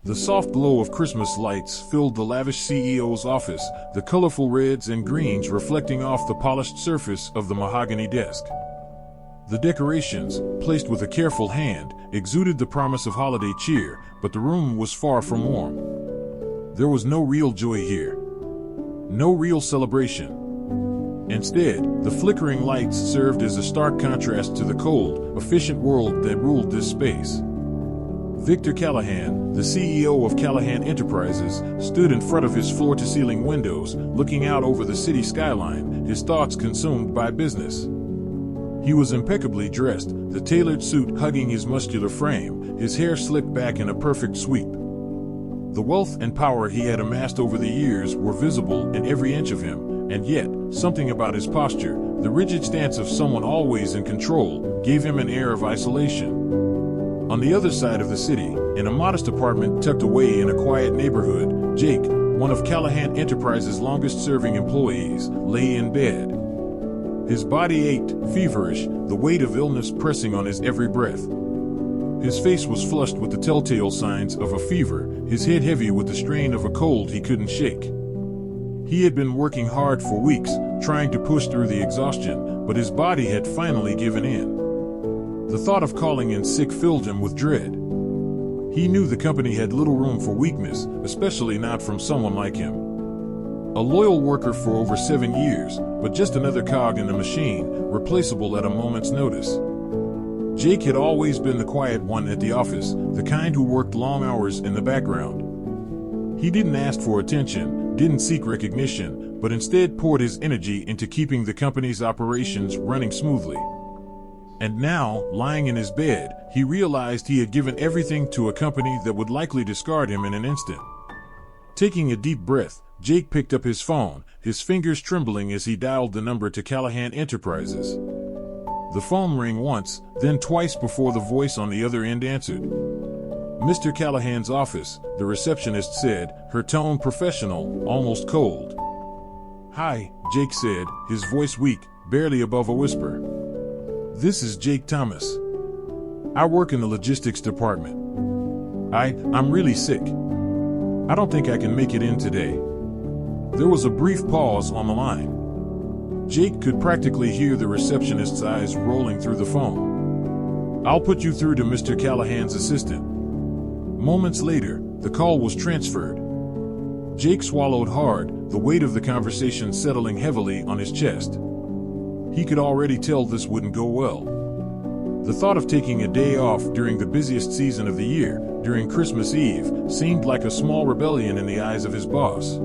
The soft glow of Christmas lights filled the lavish CEO's office, the colorful reds and greens reflecting off the polished surface of the mahogany desk. The decorations, placed with a careful hand, exuded the promise of holiday cheer, but the room was far from warm. There was no real joy here. No real celebration. Instead, the flickering lights served as a stark contrast to the cold, efficient world that ruled this space. Victor Callahan, the CEO of Callahan Enterprises, stood in front of his floor-to-ceiling windows, looking out over the city skyline, his thoughts consumed by business. He was impeccably dressed, the tailored suit hugging his muscular frame, his hair slicked back in a perfect sweep. The wealth and power he had amassed over the years were visible in every inch of him, and yet, something about his posture, the rigid stance of someone always in control, gave him an air of isolation. On the other side of the city, in a modest apartment tucked away in a quiet neighborhood, Jake, one of Callahan Enterprises' longest-serving employees, lay in bed. His body ached, feverish, the weight of illness pressing on his every breath. His face was flushed with the telltale signs of a fever, his head heavy with the strain of a cold he couldn't shake. He had been working hard for weeks, trying to push through the exhaustion, but his body had finally given in. The thought of calling in sick filled him with dread. He knew the company had little room for weakness, especially not from someone like him. A loyal worker for over 7 years, but just another cog in the machine, replaceable at a moment's notice. Jake had always been the quiet one at the office, the kind who worked long hours in the background. He didn't ask for attention, didn't seek recognition, but instead poured his energy into keeping the company's operations running smoothly. And now, lying in his bed, he realized he had given everything to a company that would likely discard him in an instant. Taking a deep breath, Jake picked up his phone, his fingers trembling as he dialed the number to Callahan Enterprises. The phone rang once, then twice before the voice on the other end answered. "Mr. Callahan's office," the receptionist said, her tone professional, almost cold. "Hi," Jake said, his voice weak, barely above a whisper. "This is Jake Thomas. I work in the logistics department. I'm really sick. I don't think I can make it in today." There was a brief pause on the line. Jake could practically hear the receptionist's eyes rolling through the phone. "I'll put you through to Mr. Callahan's assistant." Moments later, the call was transferred. Jake swallowed hard, the weight of the conversation settling heavily on his chest. He could already tell this wouldn't go well. The thought of taking a day off during the busiest season of the year, during Christmas Eve, seemed like a small rebellion in the eyes of his boss.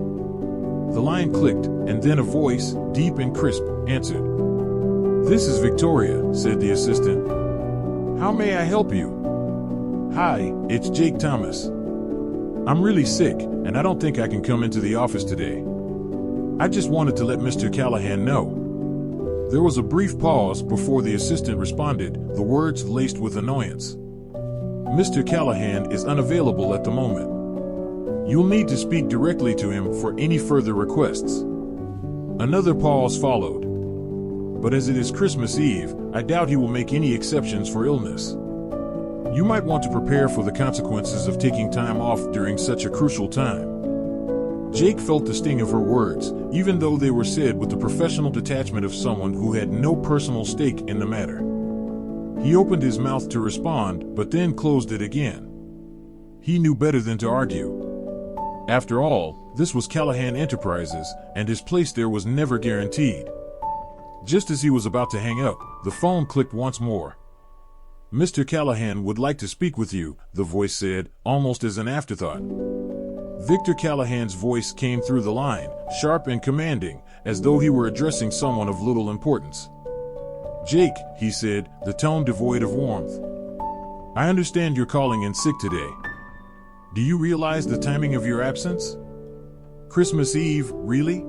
The line clicked, and then a voice, deep and crisp, answered. "This is Victoria," said the assistant. "How may I help you?" "Hi, it's Jake Thomas. I'm really sick, and I don't think I can come into the office today. I just wanted to let Mr. Callahan know." There was a brief pause before the assistant responded, the words laced with annoyance. "Mr. Callahan is unavailable at the moment. You'll need to speak directly to him for any further requests." Another pause followed. "But as it is Christmas Eve, I doubt he will make any exceptions for illness. You might want to prepare for the consequences of taking time off during such a crucial time." Jake felt the sting of her words, even though they were said with the professional detachment of someone who had no personal stake in the matter. He opened his mouth to respond, but then closed it again. He knew better than to argue. After all, this was Callahan Enterprises, and his place there was never guaranteed. Just as he was about to hang up, the phone clicked once more. "Mr. Callahan would like to speak with you," the voice said, almost as an afterthought. Victor Callahan's voice came through the line, sharp and commanding, as though he were addressing someone of little importance. "Jake," he said, the tone devoid of warmth. "I understand you're calling in sick today. Do you realize the timing of your absence? Christmas Eve, really?"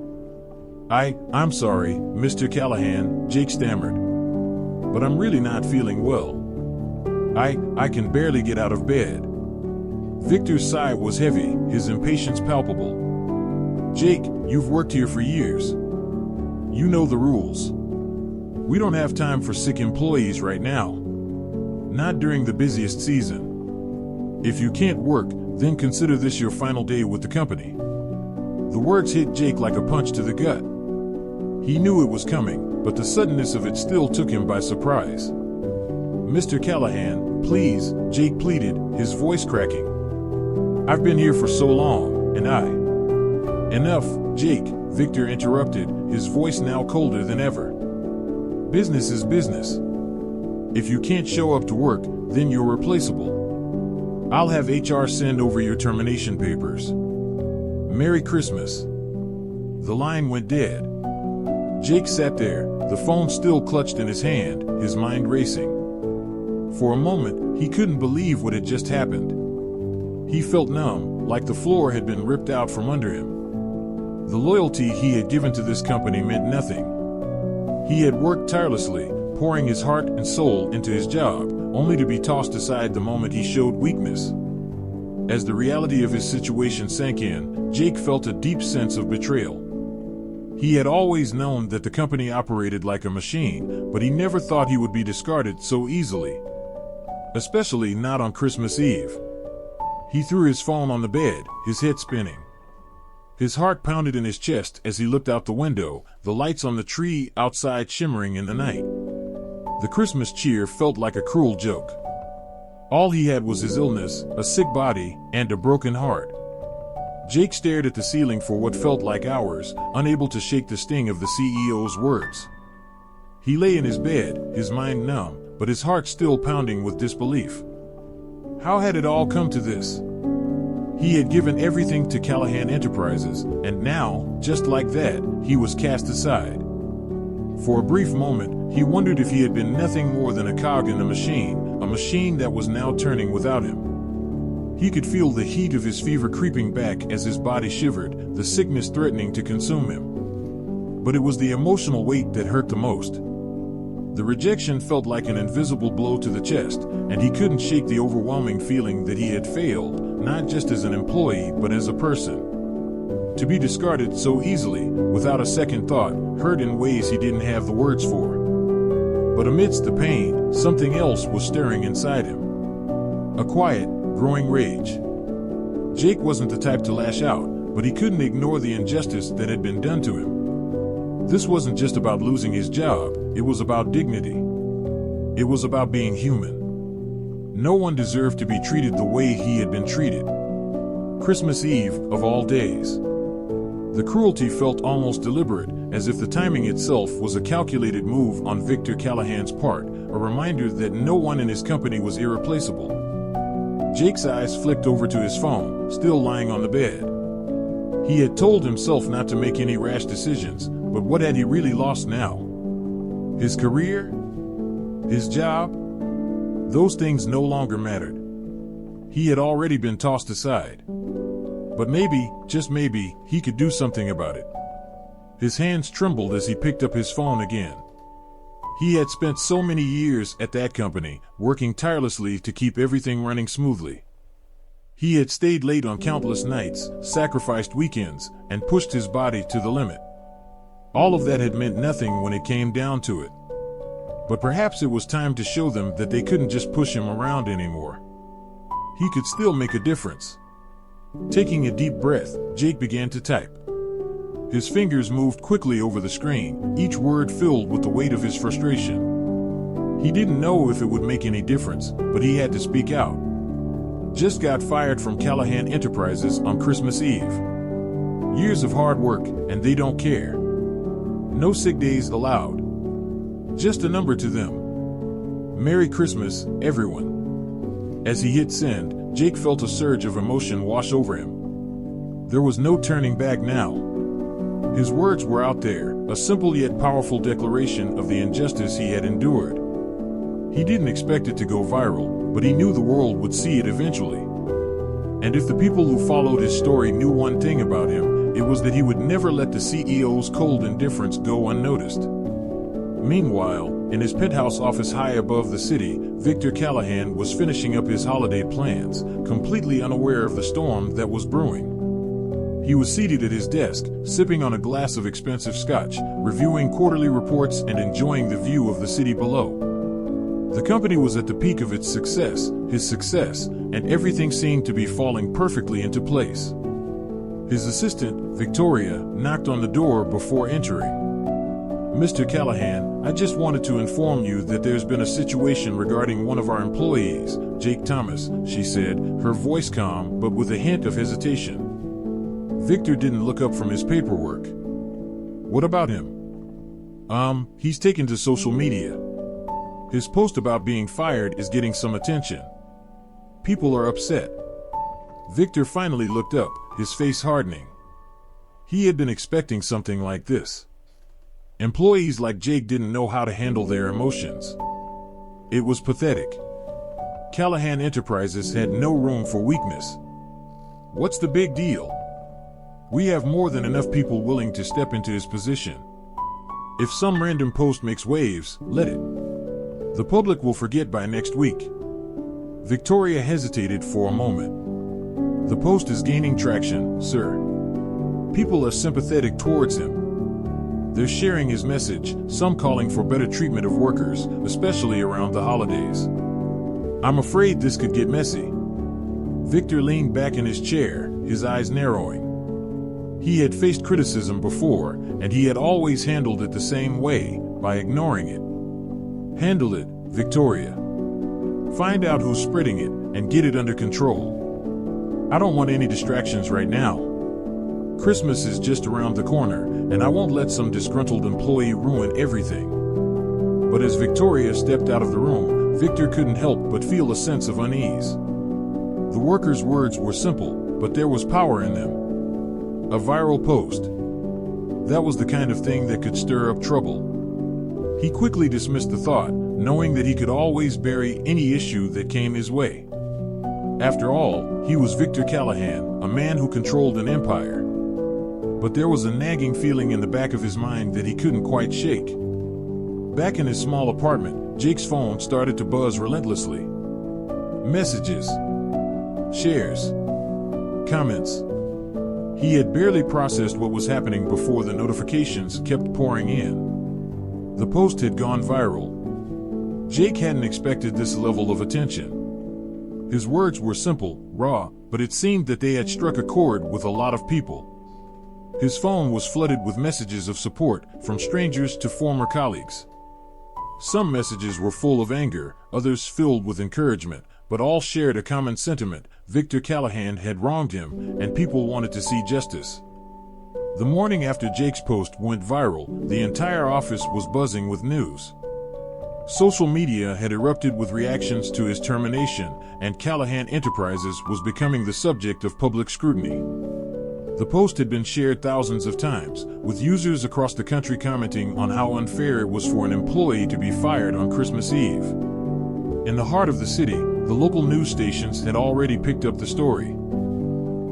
I'm sorry, Mr. Callahan," Jake stammered. "But I'm really not feeling well. I can barely get out of bed." Victor's sigh was heavy, his impatience palpable. "Jake, you've worked here for years. You know the rules. We don't have time for sick employees right now. Not during the busiest season. If you can't work, Then consider this your final day with the company. The words hit Jake like a punch to the gut. He knew it was coming, but the suddenness of it still took him by surprise. "Mr. Callahan, please," Jake pleaded, his voice cracking. "I've been here for so long, and I—" "Enough, Jake," Victor interrupted, his voice now colder than ever. "Business is business. If you can't show up to work, then you're replaceable. I'll have HR send over your termination papers. Merry Christmas." The line went dead. Jake sat there, the phone still clutched in his hand, his mind racing. For a moment, he couldn't believe what had just happened. He felt numb, like the floor had been ripped out from under him. The loyalty he had given to this company meant nothing. He had worked tirelessly, pouring his heart and soul into his job, only to be tossed aside the moment he showed weakness. As the reality of his situation sank in, Jake felt a deep sense of betrayal. He had always known that the company operated like a machine, but he never thought he would be discarded so easily. Especially not on Christmas Eve. He threw his phone on the bed, his head spinning. His heart pounded in his chest as he looked out the window, the lights on the tree outside shimmering in the night. The Christmas cheer felt like a cruel joke. All he had was his illness, a sick body, and a broken heart. Jake stared at the ceiling for what felt like hours, unable to shake the sting of the CEO's words. He lay in his bed, his mind numb, but his heart still pounding with disbelief. How had it all come to this? He had given everything to Callahan Enterprises, and now, just like that, he was cast aside. For a brief moment, he wondered if he had been nothing more than a cog in a machine that was now turning without him. He could feel the heat of his fever creeping back as his body shivered, the sickness threatening to consume him. But it was the emotional weight that hurt the most. The rejection felt like an invisible blow to the chest, and he couldn't shake the overwhelming feeling that he had failed, not just as an employee, but as a person. To be discarded so easily, without a second thought, hurt in ways he didn't have the words for. But amidst the pain, something else was stirring inside him. A quiet, growing rage. Jake wasn't the type to lash out, but he couldn't ignore the injustice that had been done to him. This wasn't just about losing his job, it was about dignity. It was about being human. No one deserved to be treated the way he had been treated. Christmas Eve, of all days. The cruelty felt almost deliberate, as if the timing itself was a calculated move on Victor Callahan's part, a reminder that no one in his company was irreplaceable. Jake's eyes flicked over to his phone, still lying on the bed. He had told himself not to make any rash decisions, but what had he really lost now? His career? His job? Those things no longer mattered. He had already been tossed aside. But maybe, just maybe, he could do something about it. His hands trembled as he picked up his phone again. He had spent so many years at that company, working tirelessly to keep everything running smoothly. He had stayed late on countless nights, sacrificed weekends, and pushed his body to the limit. All of that had meant nothing when it came down to it. But perhaps it was time to show them that they couldn't just push him around anymore. He could still make a difference. Taking a deep breath, Jake began to type. His fingers moved quickly over the screen, each word filled with the weight of his frustration. He didn't know if it would make any difference, but he had to speak out. Just got fired from Callahan Enterprises on Christmas Eve. Years of hard work, and they don't care. No sick days allowed. Just a number to them. Merry Christmas, everyone. As he hit send, Jake felt a surge of emotion wash over him. There was no turning back now. His words were out there, a simple yet powerful declaration of the injustice he had endured. He didn't expect it to go viral, but he knew the world would see it eventually. And if the people who followed his story knew one thing about him, it was that he would never let the CEO's cold indifference go unnoticed. Meanwhile, in his penthouse office high above the city, Victor Callahan was finishing up his holiday plans, completely unaware of the storm that was brewing. He was seated at his desk, sipping on a glass of expensive scotch, reviewing quarterly reports and enjoying the view of the city below. The company was at the peak of its success, his success, and everything seemed to be falling perfectly into place. His assistant, Victoria, knocked on the door before entering. "Mr. Callahan, I just wanted to inform you that there's been a situation regarding one of our employees, Jake Thomas," she said, her voice calm but with a hint of hesitation. Victor didn't look up from his paperwork. "What about him?" He's taken to social media. His post about being fired is getting some attention. People are upset." Victor finally looked up, his face hardening. He had been expecting something like this. Employees like Jake didn't know how to handle their emotions. It was pathetic. Callahan Enterprises had no room for weakness. "What's the big deal? We have more than enough people willing to step into his position. If some random post makes waves, let it. The public will forget by next week." Victoria hesitated for a moment. "The post is gaining traction, sir. People are sympathetic towards him. They're sharing his message, some calling for better treatment of workers, especially around the holidays. I'm afraid this could get messy." Victor leaned back in his chair, his eyes narrowing. He had faced criticism before, and he had always handled it the same way, by ignoring it. "Handle it, Victoria. Find out who's spreading it, and get it under control. I don't want any distractions right now. Christmas is just around the corner, and I won't let some disgruntled employee ruin everything." But as Victoria stepped out of the room, Victor couldn't help but feel a sense of unease. The worker's words were simple, but there was power in them. A viral post. That was the kind of thing that could stir up trouble. He quickly dismissed the thought, knowing that he could always bury any issue that came his way. After all, he was Victor Callahan, a man who controlled an empire. But there was a nagging feeling in the back of his mind that he couldn't quite shake. Back in his small apartment, Jake's phone started to buzz relentlessly. Messages. Shares. Comments. He had barely processed what was happening before the notifications kept pouring in. The post had gone viral. Jake hadn't expected this level of attention. His words were simple, raw, but it seemed that they had struck a chord with a lot of people. His phone was flooded with messages of support, from strangers to former colleagues. Some messages were full of anger, others filled with encouragement, but all shared a common sentiment: Victor Callahan had wronged him, and people wanted to see justice. The morning after Jake's post went viral, the entire office was buzzing with news. Social media had erupted with reactions to his termination, and Callahan Enterprises was becoming the subject of public scrutiny. The post had been shared thousands of times, with users across the country commenting on how unfair it was for an employee to be fired on Christmas Eve. In the heart of the city, the local news stations had already picked up the story.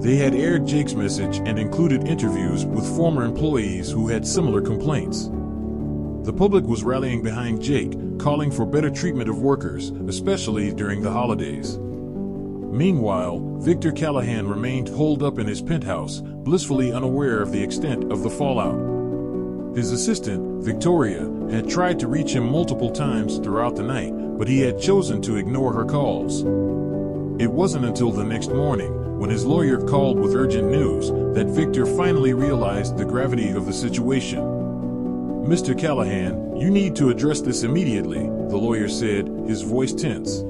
They had aired Jake's message and included interviews with former employees who had similar complaints. The public was rallying behind Jake, calling for better treatment of workers, especially during the holidays. Meanwhile, Victor Callahan remained holed up in his penthouse, blissfully unaware of the extent of the fallout. His assistant, Victoria, had tried to reach him multiple times throughout the night, but he had chosen to ignore her calls. It wasn't until the next morning, when his lawyer called with urgent news, that Victor finally realized the gravity of the situation. "Mr. Callahan, you need to address this immediately," the lawyer said, his voice tense.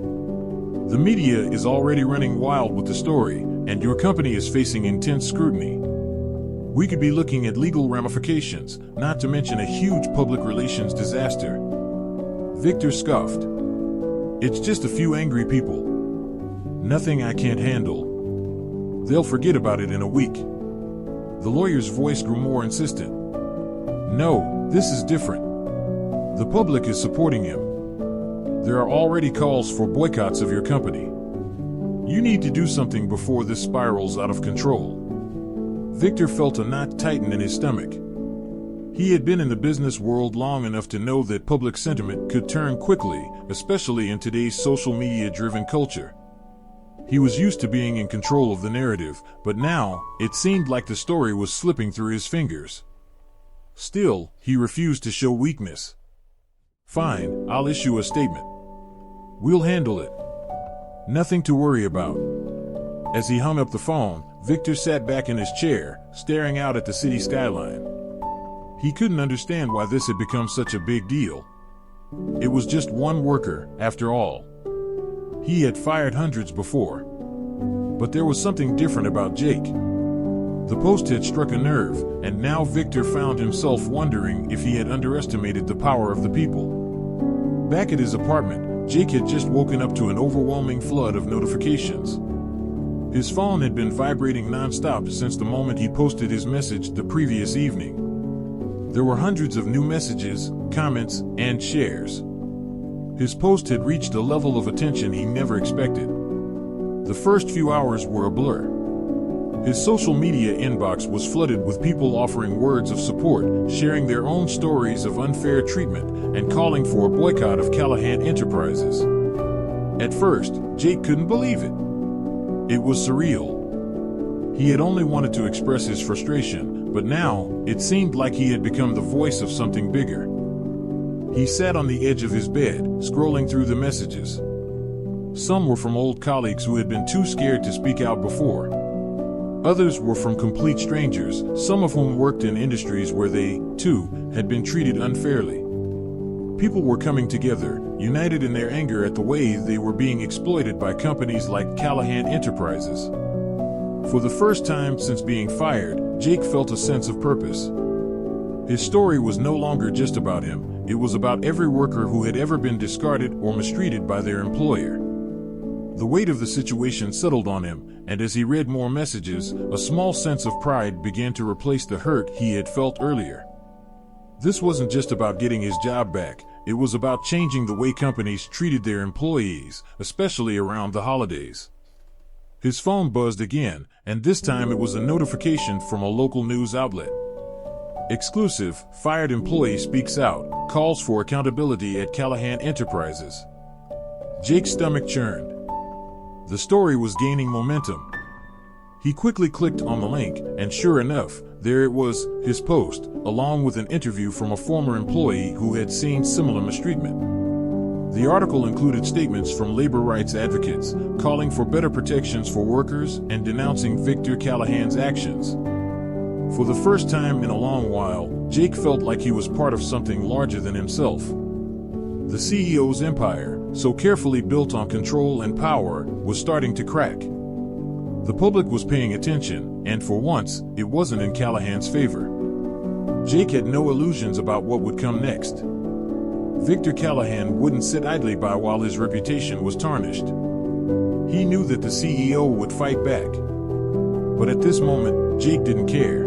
"The media is already running wild with the story, and your company is facing intense scrutiny. We could be looking at legal ramifications, not to mention a huge public relations disaster." Victor scoffed. "It's just a few angry people. Nothing I can't handle. They'll forget about it in a week." The lawyer's voice grew more insistent. "No, this is different. The public is supporting him. There are already calls for boycotts of your company. You need to do something before this spirals out of control." Victor felt a knot tighten in his stomach. He had been in the business world long enough to know that public sentiment could turn quickly, especially in today's social media-driven culture. He was used to being in control of the narrative, but now, it seemed like the story was slipping through his fingers. Still, he refused to show weakness. "Fine, I'll issue a statement. "We'll handle it. Nothing to worry about." As he hung up the phone, Victor sat back in his chair, staring out at the city skyline. He couldn't understand why this had become such a big deal. It was just one worker, after all. He had fired hundreds before. But there was something different about Jake. The post had struck a nerve, and now Victor found himself wondering if he had underestimated the power of the people. Back at his apartment, Jake had just woken up to an overwhelming flood of notifications. His phone had been vibrating nonstop since the moment he posted his message the previous evening. There were hundreds of new messages, comments, and shares. His post had reached a level of attention he never expected. The first few hours were a blur. His social media inbox was flooded with people offering words of support, sharing their own stories of unfair treatment, and calling for a boycott of Callahan Enterprises. At first, Jake couldn't believe it. It was surreal. He had only wanted to express his frustration, but now, it seemed like he had become the voice of something bigger. He sat on the edge of his bed, scrolling through the messages. Some were from old colleagues who had been too scared to speak out before. Others were from complete strangers, some of whom worked in industries where they, too, had been treated unfairly. People were coming together, united in their anger at the way they were being exploited by companies like Callahan Enterprises. For the first time since being fired, Jake felt a sense of purpose. His story was no longer just about him, it was about every worker who had ever been discarded or mistreated by their employer. The weight of the situation settled on him, and as he read more messages, a small sense of pride began to replace the hurt he had felt earlier. This wasn't just about getting his job back, it was about changing the way companies treated their employees, especially around the holidays. His phone buzzed again, and this time it was a notification from a local news outlet. Exclusive, fired employee speaks out, calls for accountability at Callahan Enterprises. Jake's stomach churned. The story was gaining momentum. He quickly clicked on the link, and sure enough, there it was, his post, along with an interview from a former employee who had seen similar mistreatment. The article included statements from labor rights advocates, calling for better protections for workers and denouncing Victor Callahan's actions. For the first time in a long while, Jake felt like he was part of something larger than himself. The CEO's empire, so carefully built on control and power, was starting to crack. The public was paying attention, and for once, it wasn't in Callahan's favor. Jake had no illusions about what would come next. Victor Callahan wouldn't sit idly by while his reputation was tarnished. He knew that the CEO would fight back. But at this moment, Jake didn't care.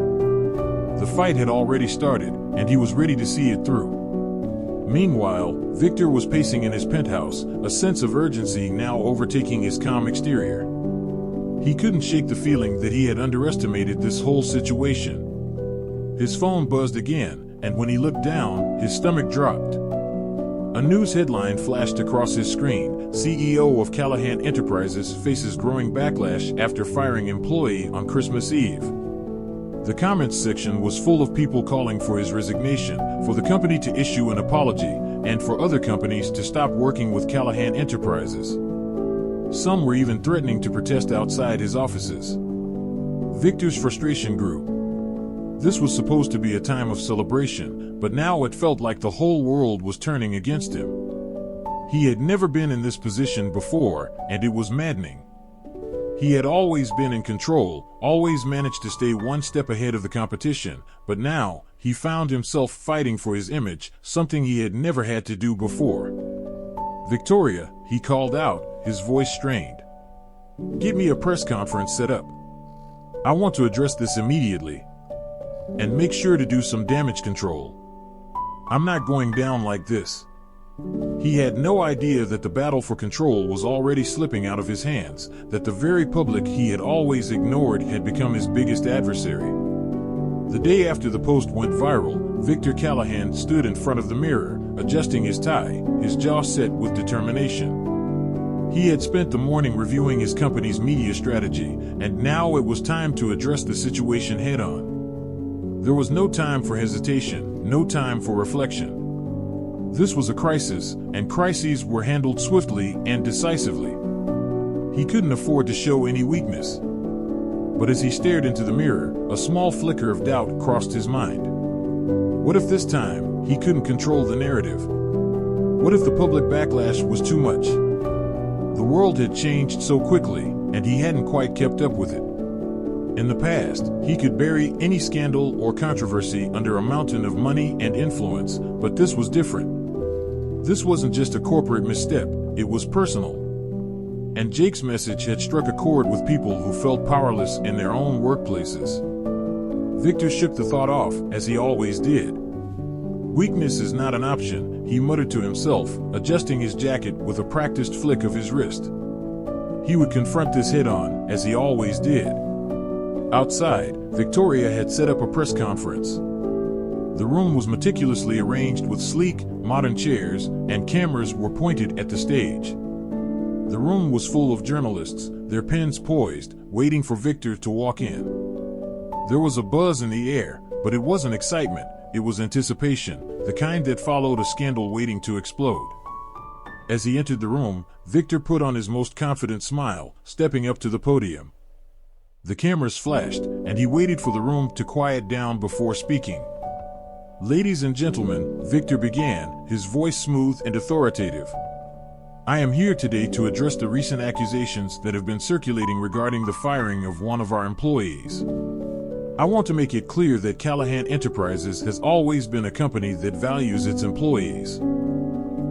The fight had already started, and he was ready to see it through. Meanwhile, Victor was pacing in his penthouse, a sense of urgency now overtaking his calm exterior. He couldn't shake the feeling that he had underestimated this whole situation. His phone buzzed again, and when he looked down, his stomach dropped. A news headline flashed across his screen: CEO of Callahan Enterprises faces growing backlash after firing employee on Christmas Eve. The comments section was full of people calling for his resignation, for the company to issue an apology, and for other companies to stop working with Callahan Enterprises. Some were even threatening to protest outside his offices. Victor's frustration grew. This was supposed to be a time of celebration, but now it felt like the whole world was turning against him. He had never been in this position before, and it was maddening. He had always been in control, always managed to stay one step ahead of the competition, but now, he found himself fighting for his image, something he had never had to do before. "Victoria," he called out, his voice strained. "Get me a press conference set up. I want to address this immediately. And make sure to do some damage control. I'm not going down like this." He had no idea that the battle for control was already slipping out of his hands, that the very public he had always ignored had become his biggest adversary. The day after the post went viral, Victor Callahan stood in front of the mirror, adjusting his tie, his jaw set with determination. He had spent the morning reviewing his company's media strategy, and now it was time to address the situation head-on. There was no time for hesitation, no time for reflection. This was a crisis, and crises were handled swiftly and decisively. He couldn't afford to show any weakness. But as he stared into the mirror, a small flicker of doubt crossed his mind. What if this time, he couldn't control the narrative? What if the public backlash was too much? The world had changed so quickly, and he hadn't quite kept up with it. In the past, he could bury any scandal or controversy under a mountain of money and influence, but this was different. This wasn't just a corporate misstep, it was personal. And Jake's message had struck a chord with people who felt powerless in their own workplaces. Victor shook the thought off, as he always did. Weakness is not an option, he muttered to himself, adjusting his jacket with a practiced flick of his wrist. He would confront this head-on, as he always did. Outside, Victoria had set up a press conference. The room was meticulously arranged with sleek, modern chairs, and cameras were pointed at the stage. The room was full of journalists, their pens poised, waiting for Victor to walk in. There was a buzz in the air, but it wasn't excitement, it was anticipation, the kind that followed a scandal waiting to explode. As he entered the room, Victor put on his most confident smile, stepping up to the podium. The cameras flashed, and he waited for the room to quiet down before speaking. "Ladies and gentlemen," Victor began, his voice smooth and authoritative. "I am here today to address the recent accusations that have been circulating regarding the firing of one of our employees. I want to make it clear that Callahan Enterprises has always been a company that values its employees.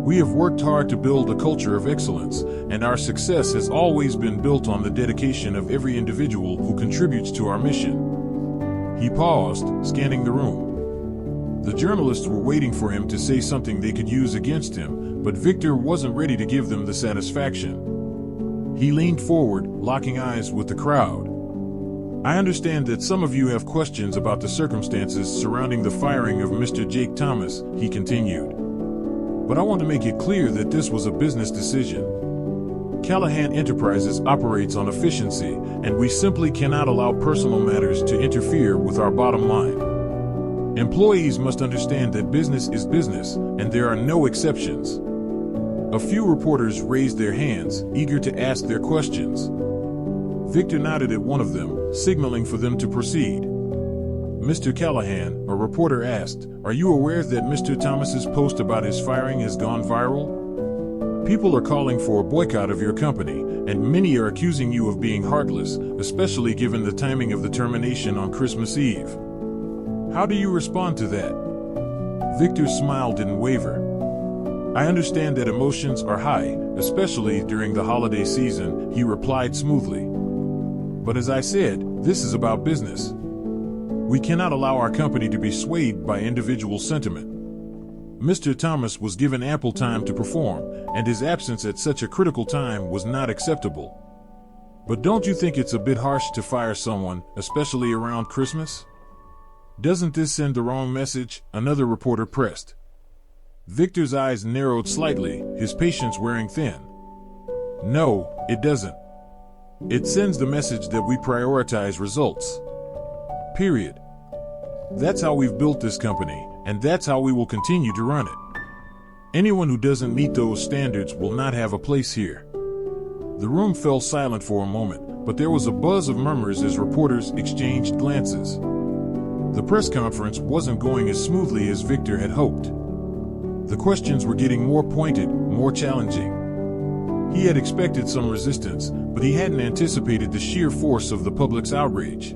We have worked hard to build a culture of excellence, and our success has always been built on the dedication of every individual who contributes to our mission." He paused, scanning the room. The journalists were waiting for him to say something they could use against him, but Victor wasn't ready to give them the satisfaction. He leaned forward, locking eyes with the crowd. "I understand that some of you have questions about the circumstances surrounding the firing of Mr. Jake Thomas," he continued. "But I want to make it clear that this was a business decision. Callahan Enterprises operates on efficiency, and we simply cannot allow personal matters to interfere with our bottom line. Employees must understand that business is business, and there are no exceptions." A few reporters raised their hands, eager to ask their questions. Victor nodded at one of them, signaling for them to proceed. "Mr. Callahan," a reporter asked, "are you aware that Mr. Thomas's post about his firing has gone viral? People are calling for a boycott of your company, and many are accusing you of being heartless, especially given the timing of the termination on Christmas Eve. How do you respond to that?" Victor's smile didn't waver. "I understand that emotions are high, especially during the holiday season," he replied smoothly. "But as I said, this is about business. We cannot allow our company to be swayed by individual sentiment. Mr. Thomas was given ample time to perform, and his absence at such a critical time was not acceptable. But don't you think it's a bit harsh to fire someone, especially around Christmas? Doesn't this send the wrong message?" another reporter pressed. Victor's eyes narrowed slightly, his patience wearing thin. "No, it doesn't. It sends the message that we prioritize results. Period. That's how we've built this company, and that's how we will continue to run it. Anyone who doesn't meet those standards will not have a place here." The room fell silent for a moment, but there was a buzz of murmurs as reporters exchanged glances. The press conference wasn't going as smoothly as Victor had hoped. The questions were getting more pointed, more challenging. He had expected some resistance, but he hadn't anticipated the sheer force of the public's outrage.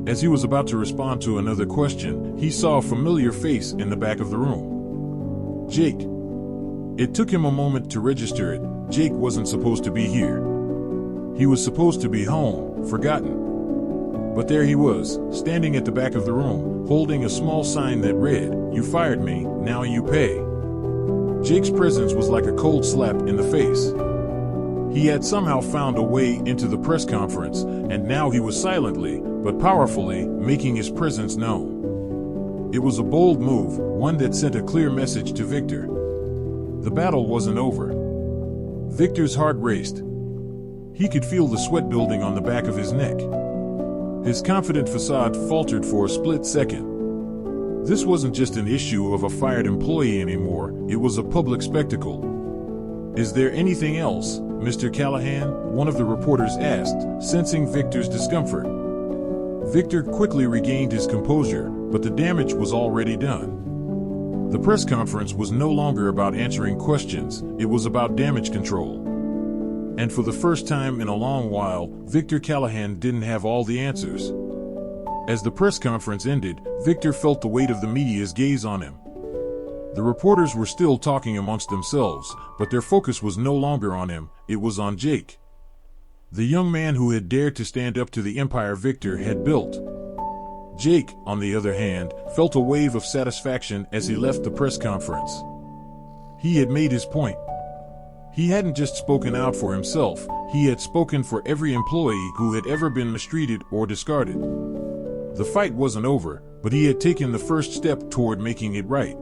As he was about to respond to another question, he saw a familiar face in the back of the room. Jake. It took him a moment to register it. Jake wasn't supposed to be here. He was supposed to be home, forgotten. But there he was, standing at the back of the room, holding a small sign that read, "You fired me, now you pay." Jake's presence was like a cold slap in the face. He had somehow found a way into the press conference, and now he was silently, but powerfully, making his presence known. It was a bold move, one that sent a clear message to Victor. The battle wasn't over. Victor's heart raced. He could feel the sweat building on the back of his neck. His confident facade faltered for a split second. This wasn't just an issue of a fired employee anymore, it was a public spectacle. "Is there anything else, Mr. Callahan?" one of the reporters asked, sensing Victor's discomfort. Victor quickly regained his composure, but the damage was already done. The press conference was no longer about answering questions, it was about damage control. And for the first time in a long while, Victor Callahan didn't have all the answers. As the press conference ended, Victor felt the weight of the media's gaze on him. The reporters were still talking amongst themselves, but their focus was no longer on him, it was on Jake. The young man who had dared to stand up to the empire Victor had built. Jake, on the other hand, felt a wave of satisfaction as he left the press conference. He had made his point. He hadn't just spoken out for himself, he had spoken for every employee who had ever been mistreated or discarded. The fight wasn't over, but he had taken the first step toward making it right.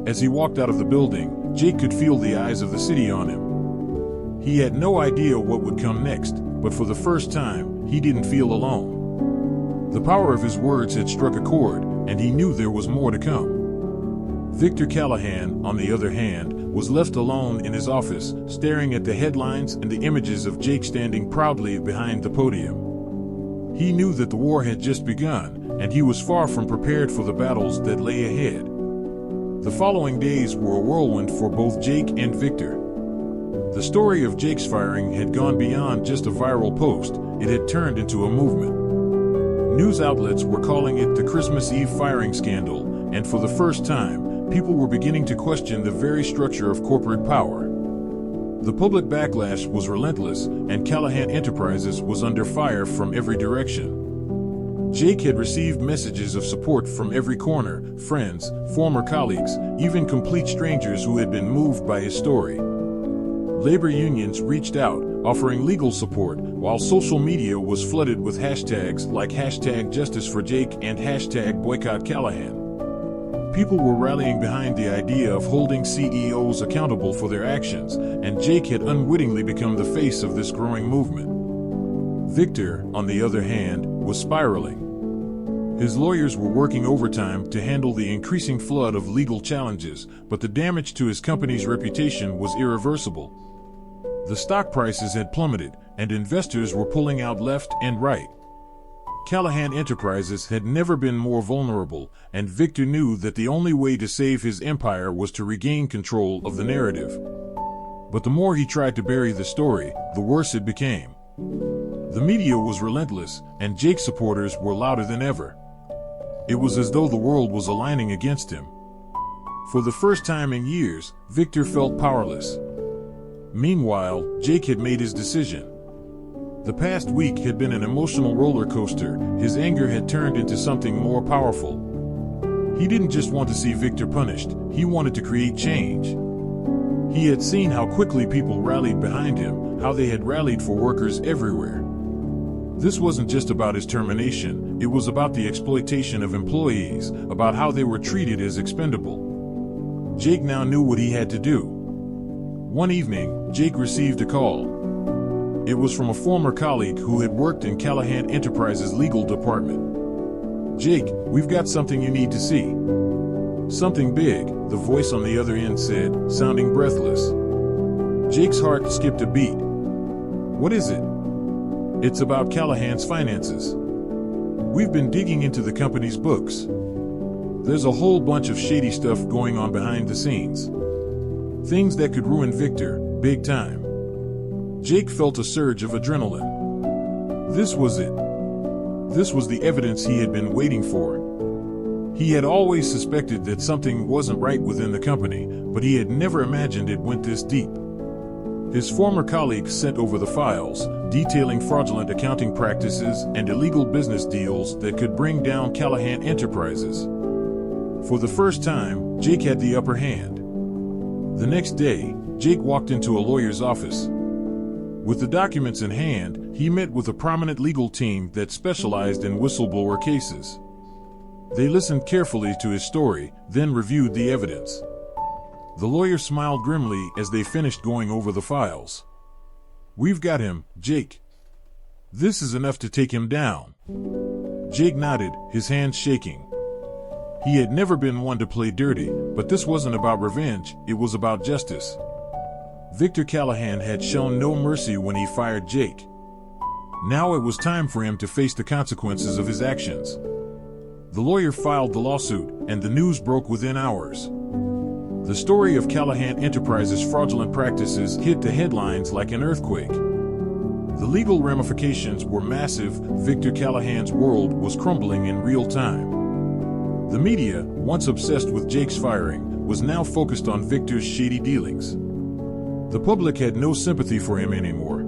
As he walked out of the building, Jake could feel the eyes of the city on him. He had no idea what would come next, but for the first time, he didn't feel alone. The power of his words had struck a chord, and he knew there was more to come. Victor Callahan, on the other hand, was left alone in his office, staring at the headlines and the images of Jake standing proudly behind the podium. He knew that the war had just begun, and he was far from prepared for the battles that lay ahead. The following days were a whirlwind for both Jake and Victor. The story of Jake's firing had gone beyond just a viral post, it had turned into a movement. News outlets were calling it the Christmas Eve firing scandal, and for the first time, people were beginning to question the very structure of corporate power. The public backlash was relentless, and Callahan Enterprises was under fire from every direction. Jake had received messages of support from every corner, friends, former colleagues, even complete strangers who had been moved by his story. Labor unions reached out, offering legal support, while social media was flooded with hashtags like #JusticeForJake and #BoycottCallahan. People were rallying behind the idea of holding CEOs accountable for their actions, and Jake had unwittingly become the face of this growing movement. Victor, on the other hand, was spiraling. His lawyers were working overtime to handle the increasing flood of legal challenges, but the damage to his company's reputation was irreversible. The stock prices had plummeted, and investors were pulling out left and right. Callahan Enterprises had never been more vulnerable, and Victor knew that the only way to save his empire was to regain control of the narrative. But the more he tried to bury the story, the worse it became. The media was relentless, and Jake's supporters were louder than ever. It was as though the world was aligning against him. For the first time in years, Victor felt powerless. Meanwhile, Jake had made his decision. The past week had been an emotional roller coaster. His anger had turned into something more powerful. He didn't just want to see Victor punished, he wanted to create change. He had seen how quickly people rallied behind him, how they had rallied for workers everywhere. This wasn't just about his termination, it was about the exploitation of employees, about how they were treated as expendable. Jake now knew what he had to do. One evening, Jake received a call. It was from a former colleague who had worked in Callahan Enterprises' legal department. "Jake, we've got something you need to see." "Something big," the voice on the other end said, sounding breathless. Jake's heart skipped a beat. "What is it?" "It's about Callahan's finances. We've been digging into the company's books. There's a whole bunch of shady stuff going on behind the scenes. Things that could ruin Victor, big time." Jake felt a surge of adrenaline. This was it. This was the evidence he had been waiting for. He had always suspected that something wasn't right within the company, but he had never imagined it went this deep. His former colleagues sent over the files, detailing fraudulent accounting practices and illegal business deals that could bring down Callahan Enterprises. For the first time, Jake had the upper hand. The next day, Jake walked into a lawyer's office. With the documents in hand, he met with a prominent legal team that specialized in whistleblower cases. They listened carefully to his story, then reviewed the evidence. The lawyer smiled grimly as they finished going over the files. "We've got him, Jake. This is enough to take him down." Jake nodded, his hands shaking. He had never been one to play dirty, but this wasn't about revenge, it was about justice. Victor Callahan had shown no mercy when he fired Jake. Now it was time for him to face the consequences of his actions. The lawyer filed the lawsuit, and the news broke within hours. The story of Callahan Enterprises' fraudulent practices hit the headlines like an earthquake. The legal ramifications were massive. Victor Callahan's world was crumbling in real time. The media, once obsessed with Jake's firing, was now focused on Victor's shady dealings. The public had no sympathy for him anymore.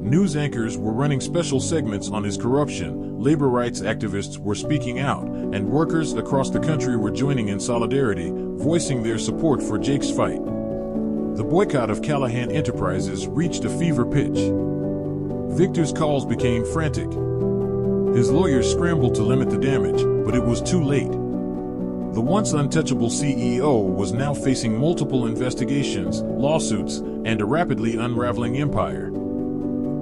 News anchors were running special segments on his corruption, labor rights activists were speaking out, and workers across the country were joining in solidarity, voicing their support for Jake's fight. The boycott of Callahan Enterprises reached a fever pitch. Victor's calls became frantic. His lawyers scrambled to limit the damage, but it was too late. The once untouchable CEO was now facing multiple investigations, lawsuits, and a rapidly unraveling empire.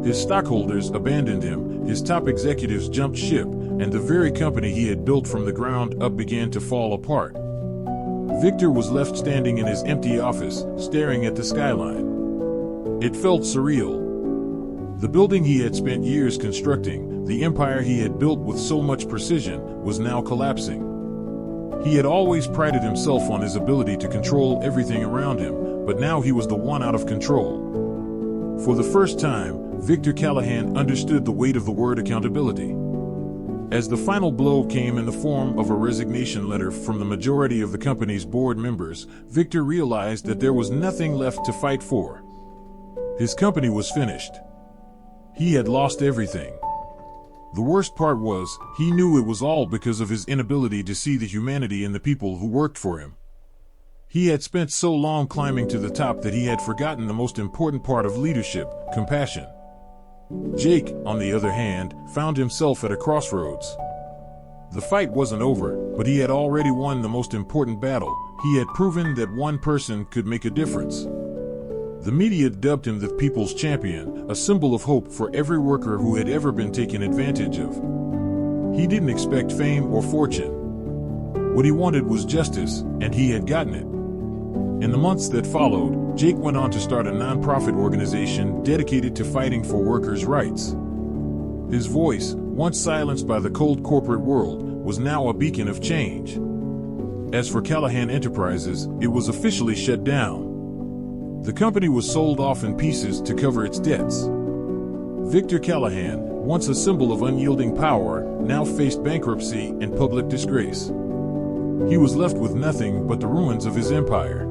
His stockholders abandoned him, his top executives jumped ship, and the very company he had built from the ground up began to fall apart. Victor was left standing in his empty office, staring at the skyline. It felt surreal. The building he had spent years constructing, the empire he had built with so much precision, was now collapsing. He had always prided himself on his ability to control everything around him, but now he was the one out of control. For the first time, Victor Callahan understood the weight of the word accountability. As the final blow came in the form of a resignation letter from the majority of the company's board members, Victor realized that there was nothing left to fight for. His company was finished. He had lost everything. The worst part was, he knew it was all because of his inability to see the humanity in the people who worked for him. He had spent so long climbing to the top that he had forgotten the most important part of leadership, compassion. Jake, on the other hand, found himself at a crossroads. The fight wasn't over, but he had already won the most important battle. He had proven that one person could make a difference. The media dubbed him the people's champion, a symbol of hope for every worker who had ever been taken advantage of. He didn't expect fame or fortune. What he wanted was justice, and he had gotten it. In the months that followed, Jake went on to start a non-profit organization dedicated to fighting for workers' rights. His voice, once silenced by the cold corporate world, was now a beacon of change. As for Callahan Enterprises, it was officially shut down. The company was sold off in pieces to cover its debts. Victor Callahan, once a symbol of unyielding power, now faced bankruptcy and public disgrace. He was left with nothing but the ruins of his empire.